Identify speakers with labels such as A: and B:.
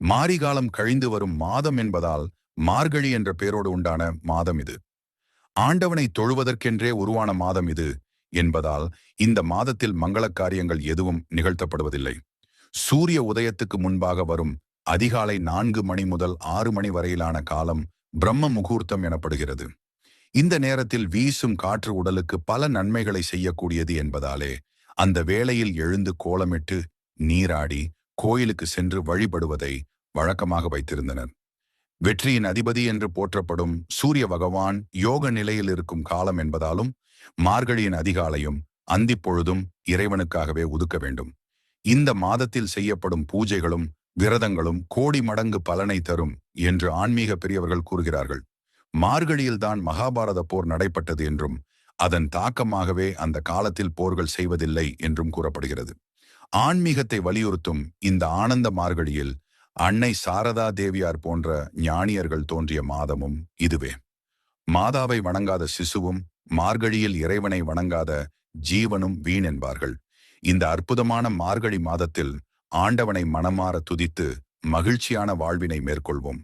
A: மாரிகாலம் கழிந்து வரும் மாதம் என்பதால் மார்கழி என்ற பெயரோடு உண்டான மாதம் இது. ஆண்டவனை தொழுவதற்கென்றே உருவான மாதம் இது என்பதால் இந்த மாதத்தில் மங்கள காரியங்கள் எதுவும் நிகழ்த்தப்படுவதில்லை. சூரிய உதயத்துக்கு முன்பாக வரும் அதிகாலை 4 மணி முதல் 6 மணி வரையிலான காலம் பிரம்ம முகூர்த்தம் எனப்படுகிறது. இந்த நேரத்தில் வீசும் காற்று உடலுக்கு பல நன்மைகளை செய்யக்கூடியது என்பதாலே அந்த வேளையில் எழுந்து கோலமிட்டு நீராடி கோயிலுக்கு சென்று வழிபடுவதை வழக்கமாக வைத்திருந்தனர். வெற்றியின் அதிபதி என்று போற்றப்படும் சூரிய பகவான் யோக நிலையில் இருக்கும் காலம் என்பதாலும் மார்கழியின் அதிகாலையும் அந்திப்பொழுதும் இறைவனுக்காகவே ஒதுக்க வேண்டும். இந்த மாதத்தில் செய்யப்படும் பூஜைகளும் விரதங்களும் கோடி மடங்கு பலனை தரும் என்று ஆன்மீக பெரியவர்கள் கூறுகிறார்கள். மார்கழியில்தான் மகாபாரத போர் நடைபெற்றது என்றும் அதன் தாக்கமாகவே அந்த காலத்தில் போர்கள் செய்வதில்லை என்றும் கூறப்படுகிறது. ஆன்மீகத்தை வலியுறுத்தும் இந்த ஆனந்த மார்கழியில் அன்னை சாரதா தேவியார் போன்ற ஞானியர்கள் தோன்றிய மாதமும் இதுவே. மாதாவை வணங்காத சிசுவும் மார்கழியில் இறைவனை வணங்காத ஜீவனும் வீண் என்பார்கள். இந்த அற்புதமான மார்கழி மாதத்தில் ஆண்டவனை மனமாற துதித்து மகிழ்ச்சியான வாழ்வினை மேற்கொள்வோம்.